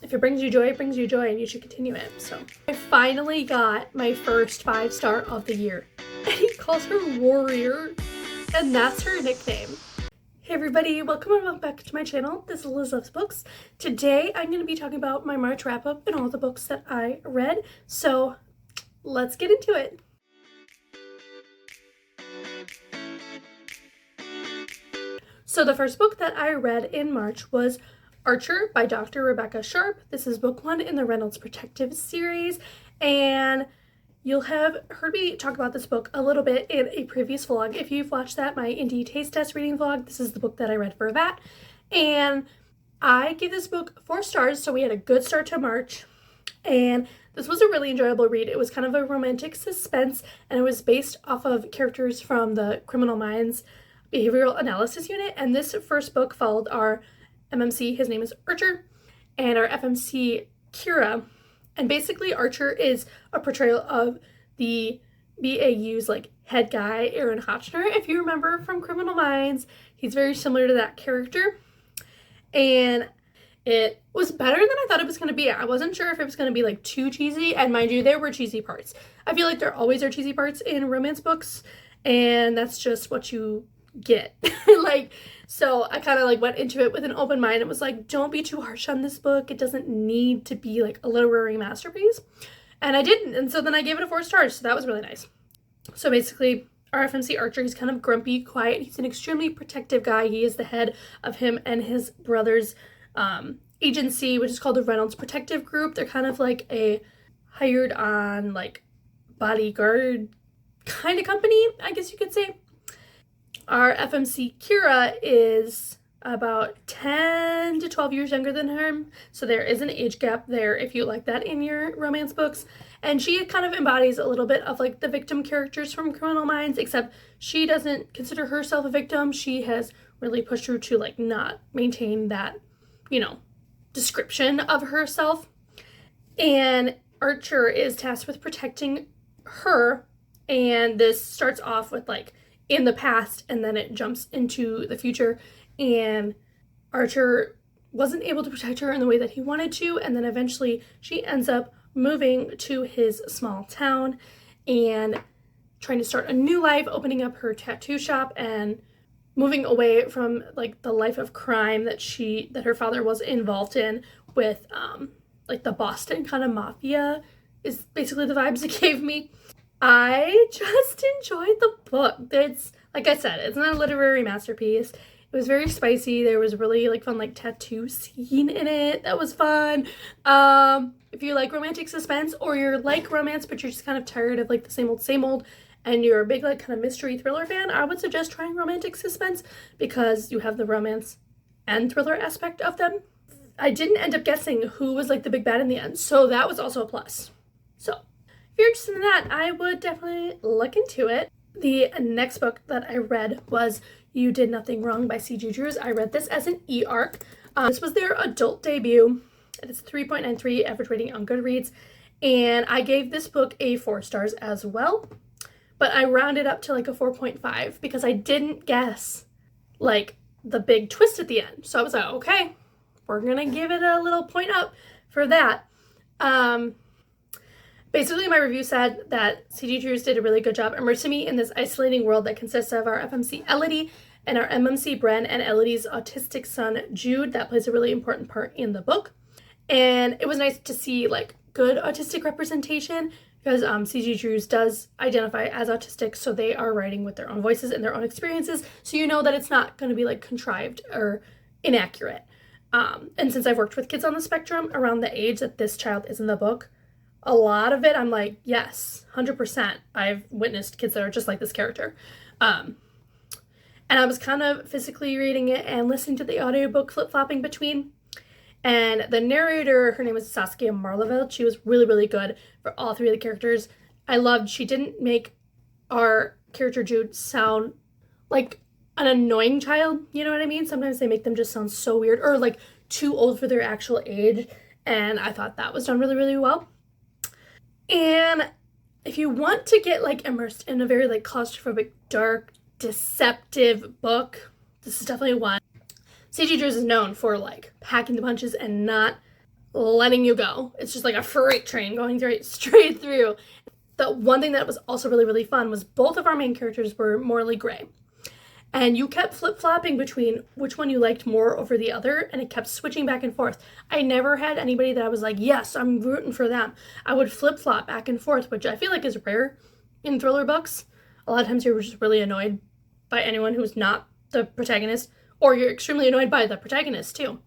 if it brings you joy, it brings you joy, and you should continue it. So I finally got my first 5-star of the year, and he calls her Warrior, and that's her nickname. Hey everybody, welcome back to my channel. This is Liz Loves Books. Today I'm going to be talking about my March wrap-up and all the books that I read. So let's get into it. So the first book that I read in March was Archer by Dr. Rebecca Sharp. This is book 1 in the Reynolds Protective series, and you'll have heard me talk about this book a little bit in a previous vlog. If you've watched that, my Indie Taste Test reading vlog, this is the book that I read for that. And I gave this book 4 stars, so we had a good start to March. And this was a really enjoyable read. It was kind of a romantic suspense, and it was based off of characters from the Criminal Minds Behavioral Analysis Unit. And this first book followed our MMC, his name is Archer, and our FMC, Kira. And basically Archer is a portrayal of the BAU's like head guy, Aaron Hotchner. If you remember from Criminal Minds, he's very similar to that character. And it was better than I thought it was going to be. I wasn't sure if it was going to be like too cheesy, and mind you, there were cheesy parts. I feel like there always are cheesy parts in romance books, and that's just what you get. So I kind of went into it with an open mind and was like, don't be too harsh on this book. It doesn't need to be like a literary masterpiece. And I didn't. And so then I gave it a 4 stars. So that was really nice. So basically, our FMC Archer, he's kind of grumpy, quiet. He's an extremely protective guy. He is the head of him and his brother's agency, which is called the Reynolds Protective Group. They're kind of like a hired on bodyguard kind of company, I guess you could say. Our FMC Kira is about 10 to 12 years younger than her, so there is an age gap there if you like that in your romance books. And she kind of embodies a little bit of the victim characters from Criminal Minds, except she doesn't consider herself a victim. She has really pushed her to not maintain that, description of herself. And Archer is tasked with protecting her, and this starts off with in the past, and then it jumps into the future, and Archer wasn't able to protect her in the way that he wanted to, and then eventually she ends up moving to his small town and trying to start a new life, opening up her tattoo shop and moving away from the life of crime that her father was involved in with the Boston kind of mafia is basically the vibes it gave me. I just enjoyed the book. It's, like I said, it's not a literary masterpiece. It was very spicy. There was really fun tattoo scene in it. That was fun. If you like romantic suspense, or you're like romance but you're just kind of tired of the same old, and you're a big kind of mystery thriller fan, I would suggest trying romantic suspense because you have the romance and thriller aspect of them. I didn't end up guessing who was the big bad in the end, so that was also a plus. So if you're interested in that, I would definitely look into it. The next book that I read was You Did Nothing Wrong by C.G. Drews. I read this as an e-arc. This was their adult debut. It's 3.93 average rating on Goodreads. And I gave this book a 4 stars as well. But I rounded up to a 4.5 because I didn't guess the big twist at the end. So I was like, okay, we're going to give it a little point up for that. Basically, my review said that C.G. Drews did a really good job immersing me in this isolating world that consists of our FMC Elodie and our MMC Bren and Elodie's autistic son Jude. That plays a really important part in the book. And it was nice to see good autistic representation because C.G. Drews does identify as autistic, so they are writing with their own voices and their own experiences, so you know that it's not going to be contrived or inaccurate. And since I've worked with kids on the spectrum around the age that this child is in the book, a lot of it, I'm yes, 100%. I've witnessed kids that are just like this character. And I was kind of physically reading it and listening to the audiobook flip-flopping between. And the narrator, her name was Saskia Marleveld. She was really, really good for all 3 of the characters. I loved, she didn't make our character Jude sound like an annoying child. You know what I mean? Sometimes they make them just sound so weird or too old for their actual age. And I thought that was done really, really well. And if you want to get immersed in a very claustrophobic, dark, deceptive book, this is definitely one. C.G. Drews is known for packing the punches and not letting you go. It's just like a freight train going straight through. The one thing that was also really, really fun was both of our main characters were morally gray. And you kept flip-flopping between which one you liked more over the other, and it kept switching back and forth. I never had anybody that I was like, yes, I'm rooting for them. I would flip-flop back and forth, which I feel like is rare in thriller books. A lot of times you're just really annoyed by anyone who's not the protagonist, or you're extremely annoyed by the protagonist too.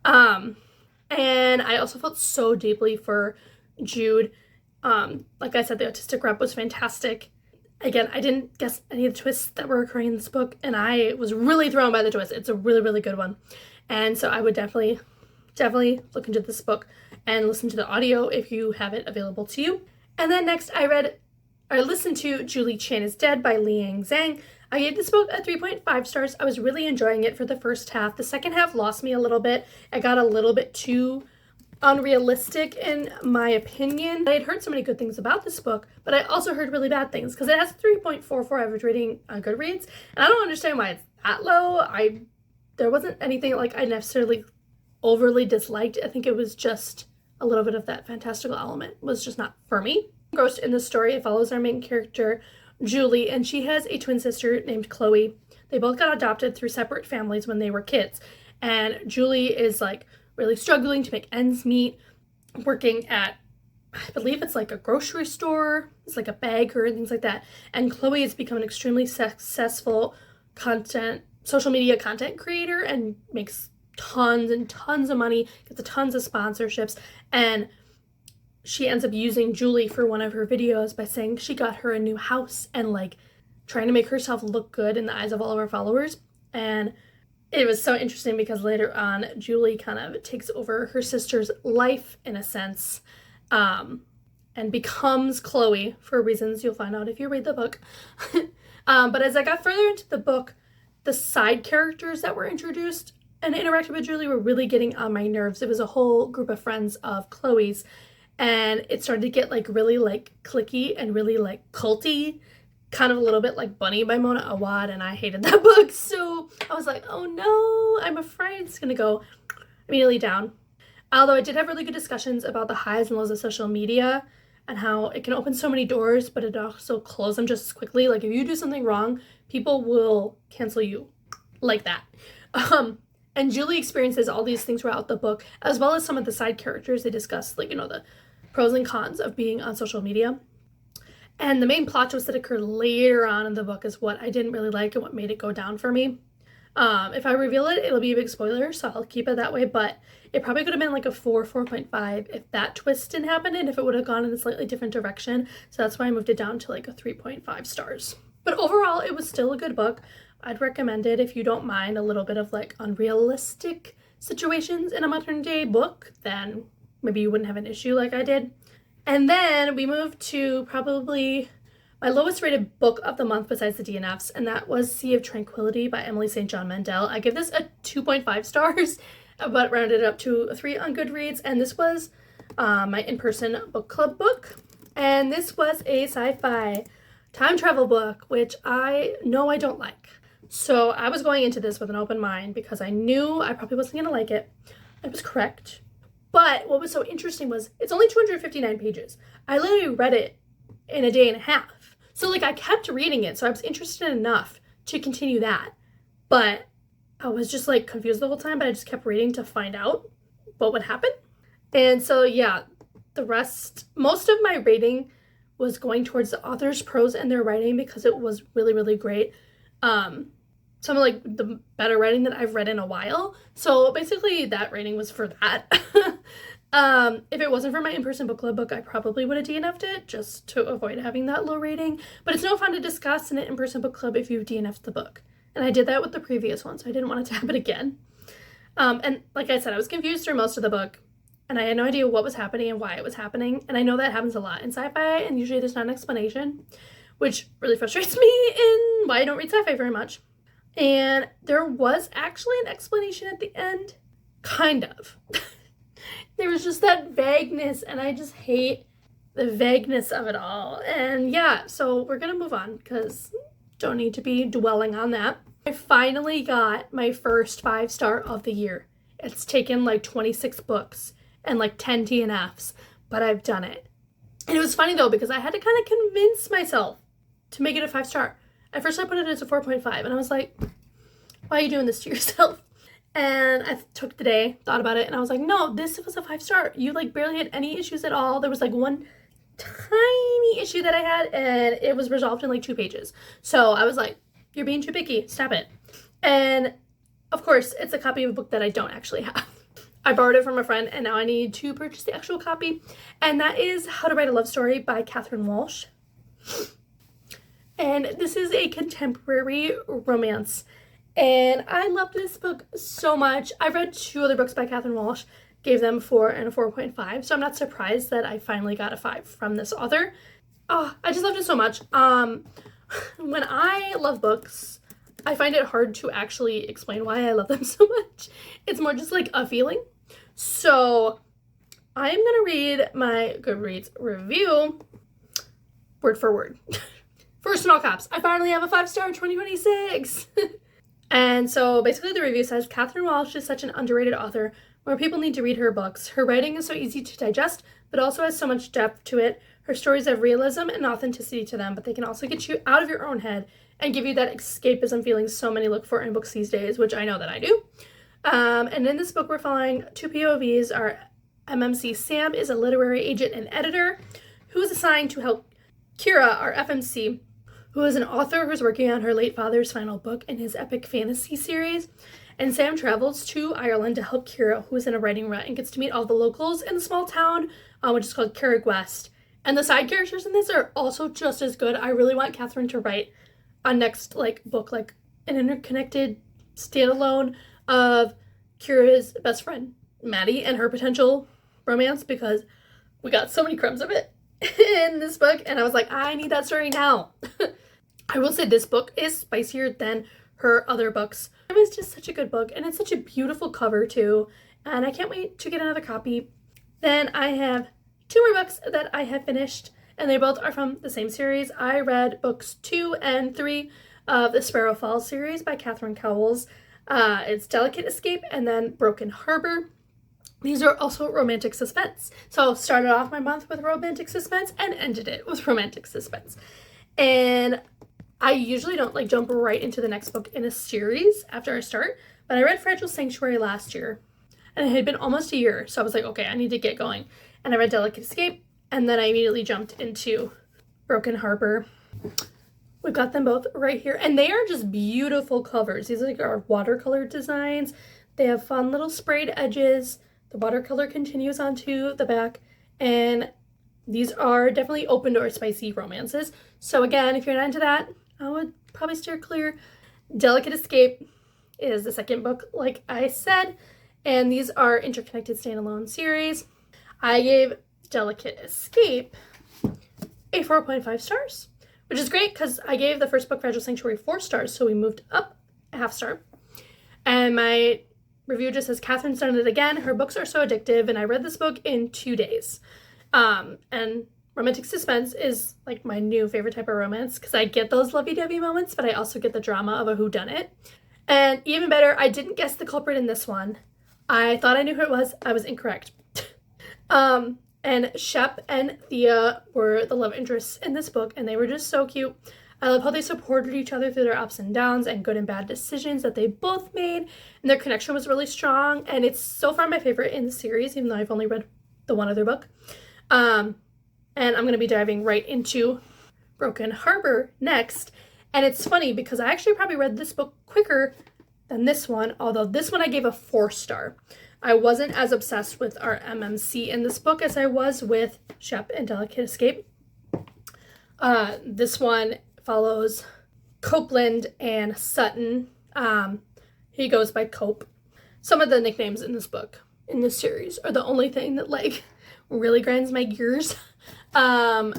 And I also felt so deeply for Jude. Like I said, the autistic rep was fantastic. Again, I didn't guess any of the twists that were occurring in this book, and I was really thrown by the twist. It's a really, really good one. And so I would definitely look into this book and listen to the audio if you have it available to you. And then next I listened to Julie Chan is Dead by Liang Zhang. I gave this book a 3.5 stars. I was really enjoying it for the first half. The second half lost me a little bit. It got a little bit too unrealistic in my opinion. I had heard so many good things about this book, but I also heard really bad things because it has a 3.44 average rating on Goodreads, and I don't understand why it's that low. There wasn't anything like I necessarily overly disliked. I think it was just a little bit of that fantastical element was just not for me. Engrossed in the story, it follows our main character, Julie, and she has a twin sister named Chloe. They both got adopted through separate families when they were kids, and Julie is like really struggling to make ends meet, working at, I believe it's like a grocery store, it's like a bagger and things like that. And Chloe has become an extremely successful social media content creator and makes tons and tons of money, gets a tons of sponsorships, and she ends up using Julie for one of her videos by saying she got her a new house and like trying to make herself look good in the eyes of all of her followers. And it was so interesting because later on, Julie kind of takes over her sister's life in a sense, and becomes Chloe for reasons you'll find out if you read the book. But as I got further into the book, the side characters that were introduced and interacted with Julie were really getting on my nerves. It was a whole group of friends of Chloe's, and it started to get like really like cliquey and really like culty, kind of a little bit like Bunny by Mona Awad, and I hated that book. So I was like, oh no, I'm afraid it's gonna go immediately down. Although I did have really good discussions about the highs and lows of social media and how it can open so many doors, but it also close them just as quickly. Like if you do something wrong, people will cancel you like that. And Julie experiences all these things throughout the book, as well as some of the side characters. They discuss like, the pros and cons of being on social media. And the main plot twist that occurred later on in the book is what I didn't really like and what made it go down for me. If I reveal it, it'll be a big spoiler, so I'll keep it that way, but it probably could have been like a 4.5 if that twist didn't happen and if it would have gone in a slightly different direction. So that's why I moved it down to like a 3.5 stars. But overall, it was still a good book. I'd recommend it if you don't mind a little bit of like unrealistic situations in a modern day book, then maybe you wouldn't have an issue like I did. And then we moved to probably my lowest rated book of the month besides the DNFs, and that was Sea of Tranquility by Emily St. John Mandel. I give this a 2.5 stars, but rounded it up to a 3 on Goodreads, and this was my in-person book club book. And this was a sci-fi time travel book, which I know I don't like. So I was going into this with an open mind because I knew I probably wasn't going to like it. I was correct. But what was so interesting was it's only 259 pages. I literally read it in a day and a half. So like I kept reading it, so I was interested enough to continue that. But I was just like confused the whole time, but I just kept reading to find out what would happen. And so yeah, most of my rating was going towards the author's prose and their writing because it was really, really great. Some of like the better writing that I've read in a while. So basically that rating was for that. If it wasn't for my in-person book club book, I probably would have DNF'd it just to avoid having that low rating. But it's no fun to discuss in an in-person book club if you've DNF'd the book. And I did that with the previous one, so I didn't want it to happen again. And like I said, I was confused through most of the book, and I had no idea what was happening and why it was happening. And I know that happens a lot in sci-fi, and usually there's not an explanation, which really frustrates me in why I don't read sci-fi very much. And there was actually an explanation at the end. Kind of. There was just that vagueness, and I just hate the vagueness of it all. And yeah, so we're gonna move on because don't need to be dwelling on that. I finally got my first 5-star of the year. It's taken like 26 books, and like 10 TNFs, but I've done it. And it was funny though, because I had to kind of convince myself to make it a 5-star. At first I put it as a 4.5, and I was like, why are you doing this to yourself? And I took the day, thought about it, and I was like, no, this was a 5-star. You like barely had any issues at all. There was like one tiny issue that I had, and it was resolved in like 2 pages. So I was like, you're being too picky, stop it. And of course, it's a copy of a book that I don't actually have. I borrowed it from a friend, and now I need to purchase the actual copy. And that is How to Write a Love Story by Catherine Walsh. And this is a contemporary romance. And I loved this book so much. I've read 2 other books by Catherine Walsh, gave them 4 and a 4.5. So I'm not surprised that I finally got a 5 from this author. Oh, I just loved it so much. When I love books, I find it hard to actually explain why I love them so much. It's more just like a feeling. So I'm going to read my Goodreads review word for word. First in all caps, I finally have a 5-star in 2026. And so basically the review says, Catherine Walsh is such an underrated author. More people need to read her books. Her writing is so easy to digest, but also has so much depth to it. Her stories have realism and authenticity to them, but they can also get you out of your own head and give you that escapism feeling so many look for in books these days, which I know that I do. And in this book, we're following 2 POVs. Our MMC Sam is a literary agent and editor who is assigned to help Kira, our FMC, who is an author who's working on her late father's final book in his epic fantasy series. And Sam travels to Ireland to help Kira, who is in a writing rut, and gets to meet all the locals in the small town, which is called Carrick West. And the side characters in this are also just as good. I really want Catherine to write a next book, like an interconnected standalone of Kira's best friend, Maddie, and her potential romance, because we got so many crumbs of it in this book, and I was like, I need that story now. I will say this book is spicier than her other books. It was just such a good book, and it's such a beautiful cover too, and I can't wait to get another copy. Then I have 2 more books that I have finished, and they both are from the same series. I read books 2 and 3 of the Sparrow Falls series by Catherine Cowles. It's Delicate Escape and then Broken Harbor. These are also romantic suspense. So started off my month with romantic suspense and ended it with romantic suspense. And I usually don't jump right into the next book in a series after I start, but I read Fragile Sanctuary last year, and it had been almost a year, so I was like, okay, I need to get going. And I read Delicate Escape, and then I immediately jumped into Broken Harbor. We've got them both right here, and they are just beautiful covers. These are watercolor designs. They have fun little sprayed edges. The watercolor continues onto the back, and these are definitely open door spicy romances. So again, if you're not into that, I would probably steer clear. Delicate Escape is the second book, like I said, and these are interconnected standalone series. I gave Delicate Escape a 4.5 stars, which is great because I gave the first book, Fragile Sanctuary, 4 stars, so we moved up a half star. And my review just says, Catherine's done it again. Her books are so addictive, and I read this book in 2 days. And romantic suspense is my new favorite type of romance because I get those lovey-dovey moments, but I also get the drama of a whodunit. And even better, I didn't guess the culprit in this one. I thought I knew who it was. I was incorrect. And Shep and Thea were the love interests in this book, and they were just so cute. I love how they supported each other through their ups and downs and good and bad decisions that they both made, and their connection was really strong, and it's so far my favorite in the series, even though I've only read the one other book. And I'm going to be diving right into Broken Harbor next, and it's funny because I actually probably read this book quicker than this one, although this one I gave a 4 star. I wasn't as obsessed with our MMC in this book as I was with Shep and Delicate Escape. This one follows Copeland and Sutton. He goes by Cope. Some of the nicknames in this book, in this series, are the only thing that really grinds my gears. So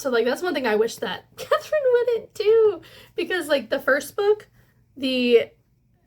that's one thing I wish that Catherine wouldn't do, because the first book, the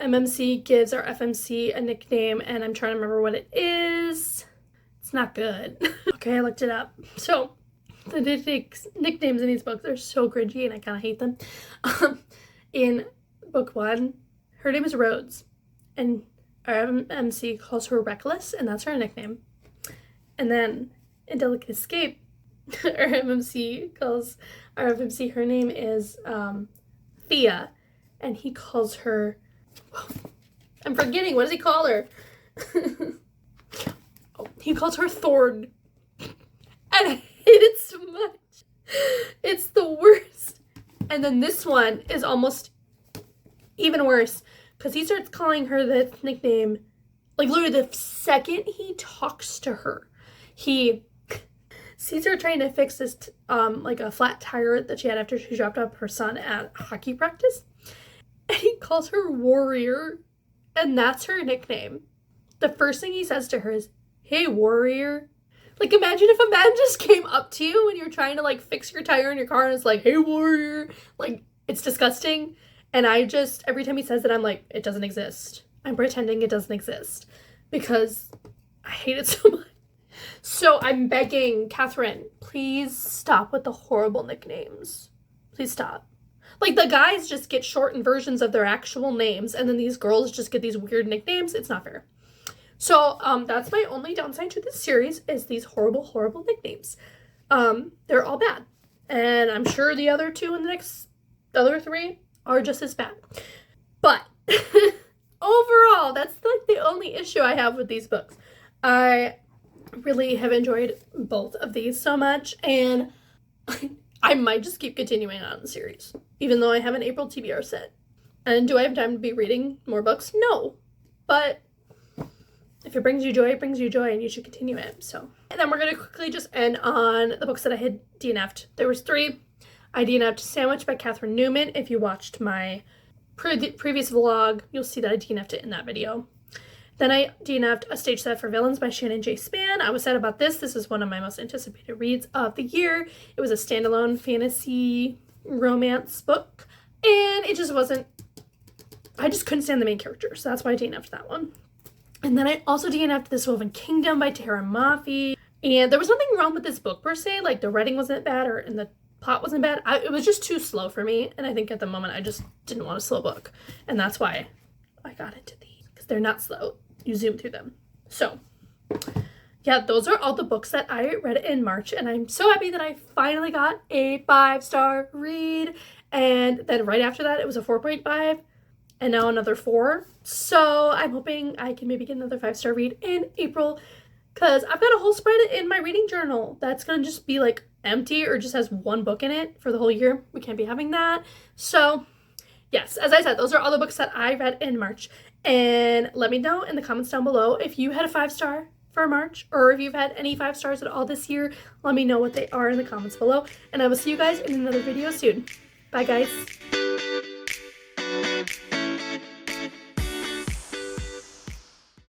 MMC gives our FMC a nickname, and I'm trying to remember what it is. It's not good. Okay, I looked it up. So the nicknames in these books are so cringy, and I kind of hate them. In book 1, her name is Rhodes, and our MMC calls her Reckless, and that's her nickname. And then in Delicate Escape, our MMC, her name is Thea, and he calls her, I'm forgetting, what does he call her? Oh, he calls her Thorn. And I hate it so much. It's the worst. And then this one is almost even worse, because he starts calling her the nickname, like literally the second he talks to her. He sees her trying to fix this, like a flat tire that she had after she dropped off her son at hockey practice. And he calls her Warrior, and that's her nickname. The first thing he says to her is, "Hey, Warrior." Like, imagine if a man just came up to you when you're trying to, like, fix your tire in your car and it's like, "Hey, Warrior." Like, it's disgusting. And every time he says it, I'm like, it doesn't exist. I'm pretending it doesn't exist because I hate it so much. So I'm begging, Catherine, please stop with the horrible nicknames. Please stop. Like, the guys just get shortened versions of their actual names, and then these girls just get these weird nicknames. It's not fair. So that's my only downside to this series, is these horrible, horrible nicknames. They're all bad. And I'm sure the other other three are just as bad. But overall, that's like the only issue I have with these books. I really have enjoyed both of these so much, and I might just keep continuing on the series, even though I have an April TBR set. And do I have time to be reading more books? No. But if it brings you joy, it brings you joy, and you should continue it. So, and then we're going to quickly just end on the books that I had DNF'd. There was 3. I DNF'd Sandwich by Catherine Newman. If you watched my previous vlog, you'll see that I DNF'd it in that video. Then I DNF'd A Stage Set for Villains by Shannon J. Span. I was sad about this. This is one of my most anticipated reads of the year. It was a standalone fantasy romance book, and it just wasn't, I just couldn't stand the main character, so that's why I DNF'd that one. And then I also DNF'd This Woven Kingdom by Tara Maffey. And there was nothing wrong with this book per se. Like, the writing wasn't bad and the plot wasn't bad. It was just too slow for me. And I think at the moment I just didn't want a slow book. And that's why I got into these. Because they're not slow. You zoom through them. So, yeah, those are all the books that I read in March. And I'm so happy that I finally got a 5-star read. And then right after that, it was a 4.5. And now another 4. So I'm hoping I can maybe get another 5-star read in April, because I've got a whole spread in my reading journal that's going to just be like empty or just has 1 book in it for the whole year. We can't be having that. So yes, as I said, those are all the books that I read in March. And let me know in the comments down below if you had a 5-star for March, or if you've had any 5 stars at all this year. Let me know what they are in the comments below. And I will see you guys in another video soon. Bye, guys.